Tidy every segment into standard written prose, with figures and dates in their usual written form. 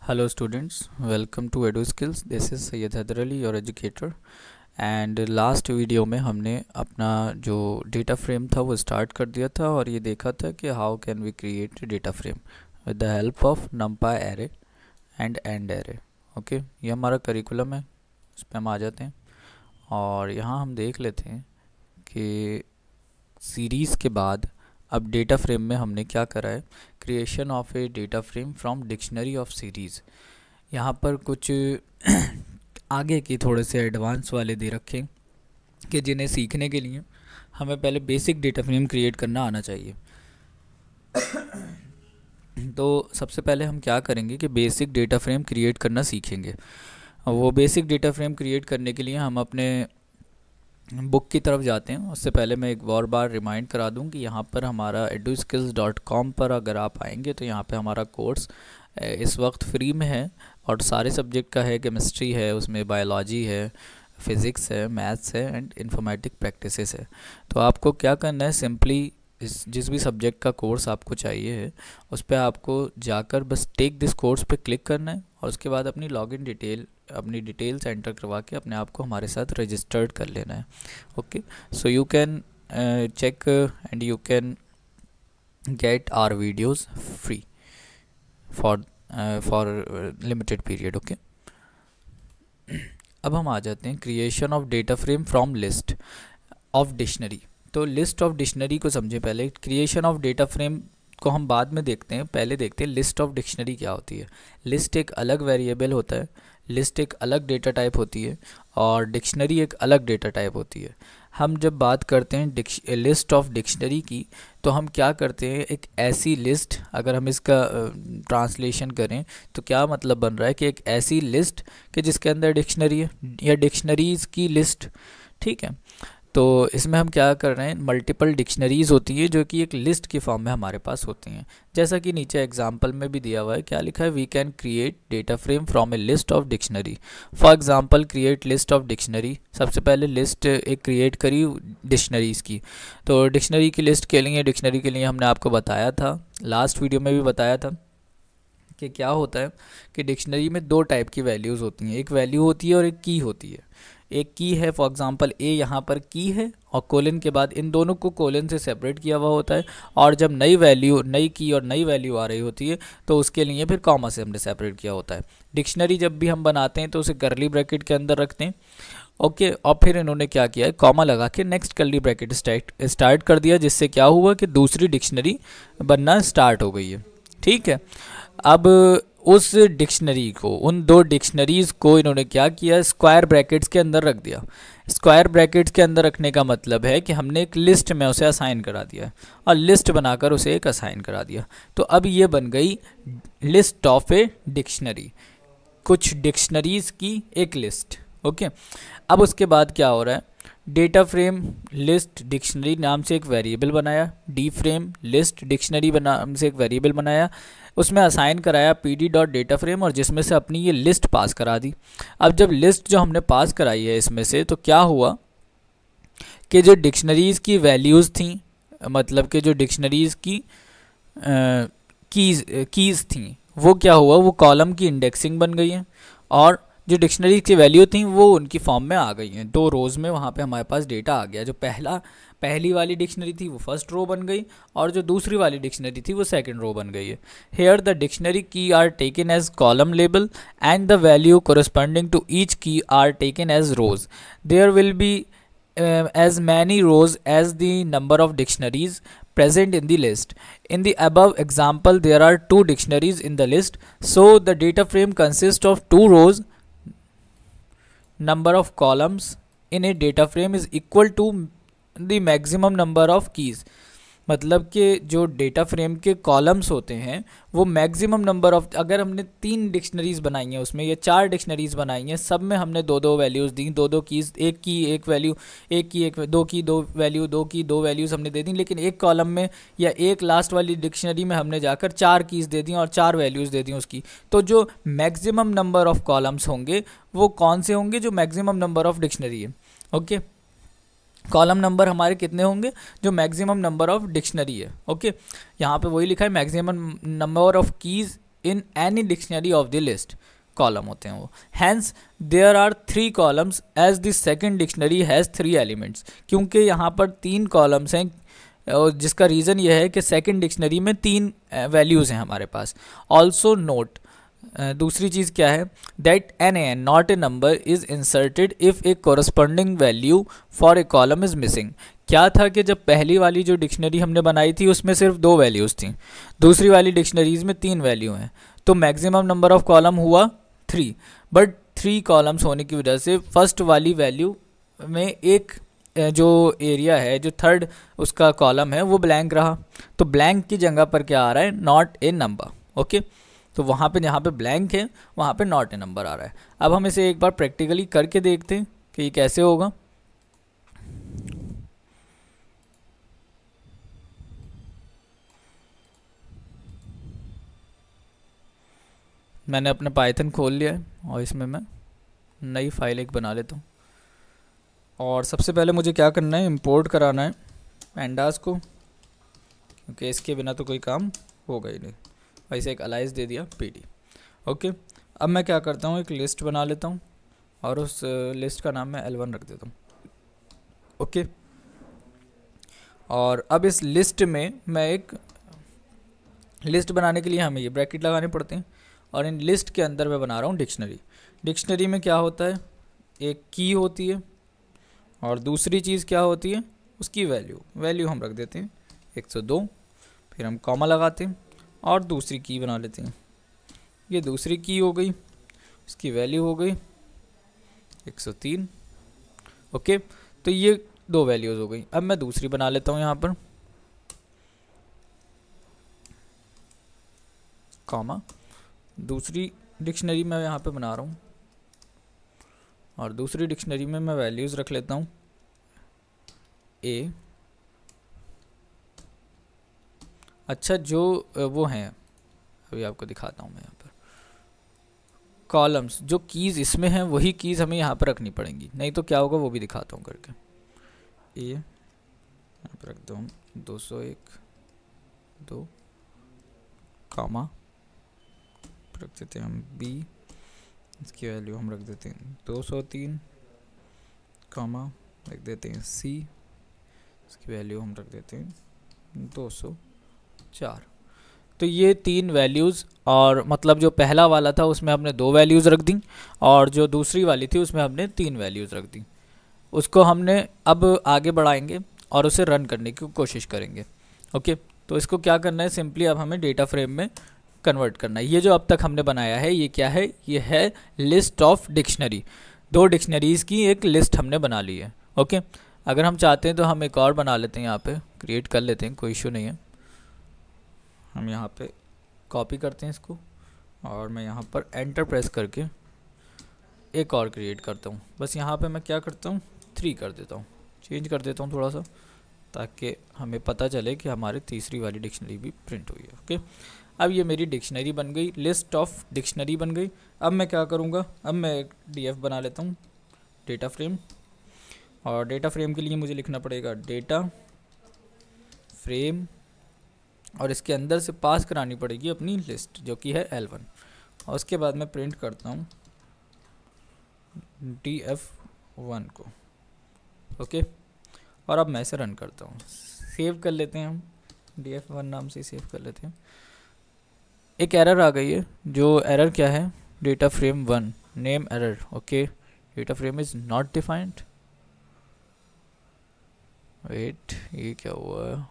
Hello students, welcome to Edu Skills. This is Syed Haider Ali, your educator. And last video में हमने अपना जो data frame था वो स्टार्ट कर दिया था और ये देखा था कि how can we create data frame with the help of numpy array and and array. Okay, ये हमारा करिकुलम है, इस पर हम आ जाते हैं और यहाँ हम देख लेते हैं कि सीरीज़ के बाद अब डेटा फ्रेम में हमने क्या करा है, creation of A data frame from dictionary of series. यहाँ पर कुछ आगे की थोड़े से एडवांस वाले दे रखे कि जिन्हें सीखने के लिए हमें पहले बेसिक डेटा फ्रेम क्रिएट करना आना चाहिए. तो सबसे पहले हम क्या करेंगे कि बेसिक डेटा फ्रेम क्रिएट करना सीखेंगे. वो बेसिक डेटा फ्रेम क्रिएट करने के लिए हम अपने बुक की तरफ जाते हैं. उससे पहले मैं एक और बार रिमाइंड करा दूं कि यहाँ पर हमारा eduskills.com पर अगर आप आएंगे तो यहाँ पे हमारा कोर्स इस वक्त फ्री में है और सारे सब्जेक्ट का है. केमिस्ट्री है, उसमें बायोलॉजी है, फ़िज़िक्स है, मैथ्स है एंड इन्फॉर्मेटिक प्रैक्टिसेस है. तो आपको क्या करना है, सिंपली जिस भी सब्जेक्ट का कोर्स आपको चाहिए है उस पर आपको जाकर बस टेक दिस कोर्स पे क्लिक करना है और उसके बाद अपनी लॉगिन डिटेल अपनी डिटेल्स एंटर करवा के अपने आप को हमारे साथ रजिस्टर्ड कर लेना है. Okay, so you can check and you can get our videos free for limited period. Okay, अब हम आ जाते हैं creation of data frame from list of dictionary. तो लिस्ट ऑफ डिक्शनरी को समझें पहले. क्रिएशन ऑफ डेटा फ्रेम को हम बाद में देखते हैं, पहले देखते हैं लिस्ट ऑफ डिक्शनरी क्या होती है. लिस्ट एक अलग वेरिएबल होता है, लिस्ट एक अलग डेटा टाइप होती है और डिक्शनरी एक अलग डेटा टाइप होती है. हम जब बात करते हैं लिस्ट ऑफ डिक्शनरी की तो हम क्या करते हैं, एक ऐसी लिस्ट, अगर हम इसका ट्रांसलेशन करें तो क्या मतलब बन रहा है कि एक ऐसी लिस्ट कि जिसके अंदर डिक्शनरी है या डिक्शनरीज़ की लिस्ट. ठीक है, तो इसमें हम क्या कर रहे हैं, मल्टीपल डिक्शनरीज़ होती है जो कि एक लिस्ट की फॉर्म में हमारे पास होती हैं. जैसा कि नीचे एग्जांपल में भी दिया हुआ है, क्या लिखा है, we can create data frame from a list of dictionary. For example create list of dictionary. सबसे पहले लिस्ट एक क्रिएट करी डिक्शनरीज़ की. तो डिक्शनरी की लिस्ट के लिए, डिक्शनरी के लिए हमने आपको बताया था, लास्ट वीडियो में भी बताया था कि क्या होता है कि डिक्शनरी में दो टाइप की वैल्यूज़ होती हैं. एक वैल्यू होती है और एक की होती है. एक की है, फॉर एग्जांपल ए यहाँ पर की है और कोलन के बाद इन दोनों को कोलन से सेपरेट किया हुआ होता है. और जब नई की और नई वैल्यू आ रही होती है तो उसके लिए फिर कॉमा से हमने सेपरेट किया होता है. डिक्शनरी जब भी हम बनाते हैं तो उसे कर्ली ब्रैकेट के अंदर रखते हैं. ओके, और फिर इन्होंने क्या किया है, कॉमा लगा के नेक्स्ट कर्ली ब्रैकेट स्टार्ट कर दिया, जिससे क्या हुआ कि दूसरी डिक्शनरी बनना स्टार्ट हो गई है. ठीक है, अब उस डिक्शनरी को, उन दो डिक्शनरीज़ को इन्होंने क्या किया, स्क्वायर ब्रैकेट्स के अंदर रख दिया. स्क्वायर ब्रैकेट्स के अंदर रखने का मतलब है कि हमने एक लिस्ट में उसे असाइन करा दिया और लिस्ट बनाकर उसे एक असाइन करा दिया. तो अब ये बन गई लिस्ट ऑफ ए डिक्शनरी, कुछ डिक्शनरीज़ की एक लिस्ट. ओके, अब उसके बाद क्या हो रहा है, डेटा फ्रेम लिस्ट डिक्शनरी नाम से एक वेरिएबल बनाया, डी फ्रेम लिस्ट डिक्शनरी नाम से एक वेरिएबल बनाया, उसमें असाइन कराया पी डॉट डेटा फ्रेम और जिसमें से अपनी ये लिस्ट पास करा दी. अब जब लिस्ट जो हमने पास कराई है इसमें से, तो क्या हुआ कि जो डिक्शनरीज़ की वैल्यूज़ थी, मतलब कि जो डिक्शनरीज़ की कीज़ थी, वो क्या हुआ, वो कॉलम की इंडेक्सिंग बन गई है और जो डिक्शनरी की वैल्यू थी वो उनकी फॉर्म में आ गई हैं. दो रोज़ में वहाँ पे हमारे पास डेटा आ गया. जो पहली वाली डिक्शनरी थी वो फर्स्ट रो बन गई और जो दूसरी वाली डिक्शनरी थी वो सेकंड रो बन गई है. Here the dictionary key are taken as column label and the value corresponding to each key are taken as rows. There will be as many rows as the number of dictionaries present in the list. In the above example, there are two dictionaries in the list, so the data frame consists of two rows. Number of columns in a data frame is equal to the maximum number of keys. मतलब कि जो data frame के columns होते हैं वो maximum number of, अगर हमने 3 dictionaries बनाई हैं उसमें या 4 डिक्शनरीज़ बनाई हैं, सब में हमने दो वैल्यूज़ दी, दो कीज़, एक की एक वैल्यू, एक की एक, दो की दो वैल्यू, दो की दो वैल्यूज़ हमने दे दी. लेकिन एक कॉलम में या एक लास्ट वाली डिक्शनरी में हमने जाकर 4 कीज़ दे दी और 4 वैल्यूज़ दे दी उसकी. तो जो मैक्सिमम नंबर ऑफ़ कॉलम्स होंगे वो कौन से होंगे, जो मैक्सिमम नंबर ऑफ़ डिक्शनरी है. ओके, कॉलम नंबर हमारे कितने होंगे, जो मैक्सिमम नंबर ऑफ डिक्शनरी है. ओके, यहाँ पे वही लिखा है maximum number of keys in any dictionary of the list, column होते हैं वो। Hence there are 3 columns as the second dictionary has 3 elements, क्योंकि यहाँ पर 3 कॉलम्स हैं, और जिसका रीज़न ये है कि सेकंड डिक्शनरी में 3 वैल्यूज़ हैं हमारे पास। ऑल्सो नोट, दूसरी चीज़ क्या है, that N A not a number is inserted if a corresponding value for a column is missing. क्या था कि जब पहली वाली जो डिक्शनरी हमने बनाई थी उसमें सिर्फ 2 वैल्यूज़ थी, दूसरी वाली डिक्शनरीज़ में 3 वैल्यू हैं, तो मैक्सिमम नंबर ऑफ कॉलम हुआ 3, बट 3 कॉलम्स होने की वजह से फर्स्ट वाली वैल्यू में एक जो एरिया है, जो थर्ड उसका कॉलम है वो ब्लैंक रहा, तो ब्लैंक की जगह पर क्या आ रहा है, नॉट ए नंबर। ओके, तो वहाँ पे जहाँ पे ब्लैंक है वहाँ पे नॉट ए नंबर आ रहा है। अब हम इसे एक बार प्रैक्टिकली करके देखते हैं कि ये कैसे होगा। मैंने अपना पाइथन खोल लिया है और इसमें मैं नई फाइल एक बना लेता हूँ। और सबसे पहले मुझे क्या करना है, इंपोर्ट कराना है पैंडास को, क्योंकि इसके बिना तो कोई काम होगा ही नहीं। वैसे एक अलाइज दे दिया पीडी। ओके, अब मैं क्या करता हूँ, एक लिस्ट बना लेता हूँ और उस लिस्ट का नाम मैं L1 रख देता हूँ। ओके, और अब इस लिस्ट में मैं एक लिस्ट बनाने के लिए हमें ये ब्रैकेट लगाने पड़ते हैं, और इन लिस्ट के अंदर मैं बना रहा हूँ डिक्शनरी। डिक्शनरी में क्या होता है, एक की होती है और दूसरी चीज़ क्या होती है, उसकी वैल्यू हम रख देते हैं 102, फिर हम कॉमा लगाते हैं और दूसरी की बना लेते हैं। ये दूसरी की हो गई, इसकी वैल्यू हो गई 103। ओके, तो ये 2 वैल्यूज़ हो गई। अब मैं दूसरी बना लेता हूँ यहाँ पर, कॉमा, दूसरी डिक्शनरी मैं यहाँ पे बना रहा हूँ और दूसरी डिक्शनरी में मैं वैल्यूज़ रख लेता हूँ ए। अच्छा, जो वो हैं अभी आपको दिखाता हूँ मैं यहाँ पर कॉलम्स, जो कीज़ इसमें हैं वही कीज़ हमें यहाँ पर रखनी पड़ेंगी, नहीं तो क्या होगा वो भी दिखाता हूँ करके। ए यहाँ पर रख दो हम 201 2, कॉमा रख देते हैं हम बी, इसकी वैल्यू हम रख देते हैं 203, कॉमा रख देते हैं सी, इसकी वैल्यू हम रख देते हैं 204। तो ये 3 वैल्यूज़, और मतलब जो पहला वाला था उसमें हमने 2 वैल्यूज़ रख दी और जो दूसरी वाली थी उसमें हमने 3 वैल्यूज़ रख दी। उसको हमने अब आगे बढ़ाएंगे और उसे रन करने की कोशिश करेंगे। ओके, तो इसको क्या करना है, सिंपली अब हमें डेटा फ्रेम में कन्वर्ट करना है। ये जो अब तक हमने बनाया है ये क्या है, ये है लिस्ट ऑफ डिक्शनरी। 2 डिक्शनरीज़ की एक लिस्ट हमने बना ली है। ओके, अगर हम चाहते हैं तो हम एक और बना लेते हैं, यहाँ पे क्रिएट कर लेते हैं, कोई इशू नहीं है। हम यहाँ पे कॉपी करते हैं इसको और मैं यहाँ पर एंटर प्रेस करके एक और क्रिएट करता हूँ। बस यहाँ पे मैं क्या करता हूँ, 3 कर देता हूँ, चेंज कर देता हूँ थोड़ा सा, ताकि हमें पता चले कि हमारी तीसरी वाली डिक्शनरी भी प्रिंट हुई है। ओके, अब ये मेरी डिक्शनरी बन गई, लिस्ट ऑफ डिक्शनरी बन गई। अब मैं क्या करूँगा, अब मैं एक DF बना लेता हूँ, डेटा फ्रेम, और डेटा फ्रेम के लिए मुझे लिखना पड़ेगा डेटा फ्रेम, और इसके अंदर से पास करानी पड़ेगी अपनी लिस्ट जो कि है L1, और उसके बाद मैं प्रिंट करता हूँ DF1 को। ओके, और अब मैं इसे रन करता हूँ, सेव कर लेते हैं, हम DF1 नाम से सेव कर लेते हैं। एक एरर आ गई है, जो एरर क्या है, data frame 1 name error. Okay, data frame is not defined. Wait, ये क्या हुआ है,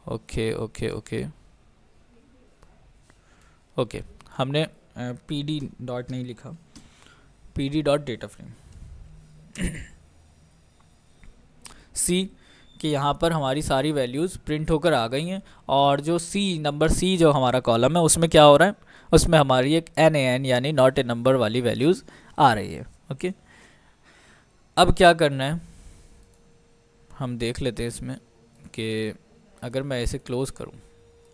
ओके ओके ओके ओके, हमने PD डॉट नहीं लिखा, PD dot data frame see कि यहाँ पर हमारी सारी वैल्यूज़ प्रिंट होकर आ गई हैं, और जो नंबर C जो हमारा कॉलम है उसमें क्या हो रहा है, उसमें हमारी एक NaN यानी नॉट ए नंबर वाली वैल्यूज़ आ रही है। ओके, अब क्या करना है, हम देख लेते हैं इसमें कि अगर मैं इसे क्लोज़ करूं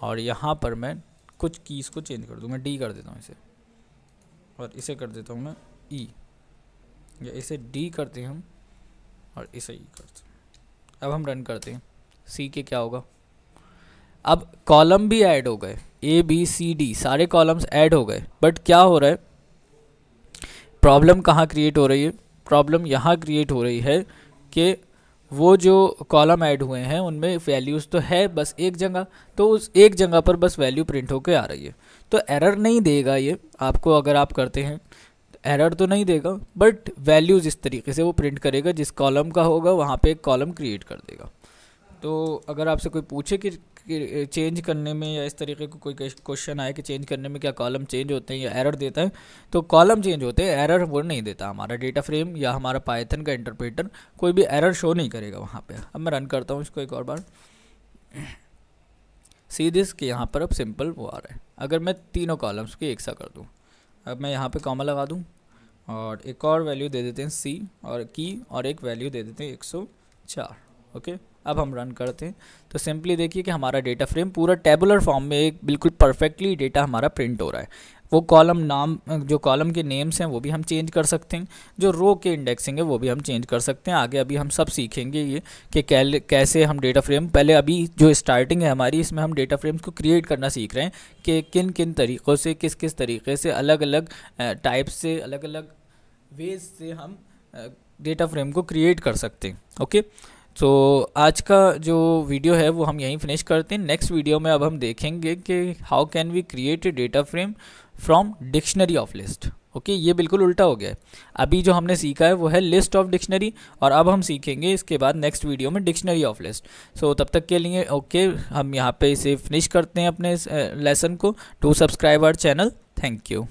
और यहाँ पर मैं कुछ कीज़ को चेंज कर दूं, मैं D कर देता हूँ इसे, और इसे कर देता हूँ मैं E, या इसे D करते हैं हम और इसे E करते हैं। अब हम रन करते हैं, C के क्या होगा, अब कॉलम भी ऐड हो गए, ए बी सी डी सारे कॉलम्स ऐड हो गए, बट क्या हो रहा है, प्रॉब्लम कहाँ क्रिएट हो रही है, प्रॉब्लम यहाँ क्रिएट हो रही है कि वो जो कॉलम ऐड हुए हैं उनमें वैल्यूज़ तो है बस एक जगह, तो उस एक जगह पर बस वैल्यू प्रिंट होकर आ रही है। तो एरर नहीं देगा ये आपको, अगर आप करते हैं एरर तो नहीं देगा, बट वैल्यूज़ इस तरीके से वो प्रिंट करेगा, जिस कॉलम का होगा वहाँ पे एक कॉलम क्रिएट कर देगा। तो अगर आपसे कोई पूछे कि चेंज करने में या इस तरीके को कोई क्वेश्चन आए कि चेंज करने में क्या कॉलम चेंज होते हैं या एरर देता है, तो कॉलम चेंज होते हैं, एरर वो नहीं देता। हमारा डेटा फ्रेम या हमारा पाइथन का इंटरप्रेटर कोई भी एरर शो नहीं करेगा वहाँ पे। अब मैं रन करता हूँ इसको एक और बार, सी दिस कि यहाँ पर अब सिंपल वो आ रहा है। अगर मैं तीनों कॉलम्स की एक सा कर दूँ, अब मैं यहाँ पे कॉमा लगा दूँ और एक और वैल्यू दे देते हैं सी और की, और एक वैल्यू दे देते हैं 104। ओके, अब हम रन करते हैं तो सिंपली देखिए कि हमारा डेटा फ्रेम पूरा टेबुलर फॉर्म में एक बिल्कुल परफेक्टली डेटा हमारा प्रिंट हो रहा है। वो कॉलम नाम, जो कॉलम के नेम्स हैं वो भी हम चेंज कर सकते हैं, जो रो के इंडेक्सिंग है वो भी हम चेंज कर सकते हैं। आगे अभी हम सब सीखेंगे ये कि कैसे हम डेटा फ्रेम, पहले अभी जो स्टार्टिंग है हमारी, इसमें हम डेटा फ्रेम्स को क्रिएट करना सीख रहे हैं कि किन किन तरीक़ों से, किस किस तरीके से, अलग अलग टाइप से, अलग अलग वेज से हम डेटा फ्रेम को क्रिएट कर सकते हैं। ओके, तो आज का जो वीडियो है वो हम यहीं फिनिश करते हैं। नेक्स्ट वीडियो में अब हम देखेंगे कि how can we create a data frame from dictionary of list. Okay, ये बिल्कुल उल्टा हो गया है। अभी जो हमने सीखा है वो है लिस्ट ऑफ डिक्शनरी, और अब हम सीखेंगे इसके बाद नेक्स्ट वीडियो में डिक्शनरी ऑफ लिस्ट। सो तब तक के लिए ओके, हम यहाँ पे इसे फिनिश करते हैं अपने लेसन को। To subscribe our channel. Thank you.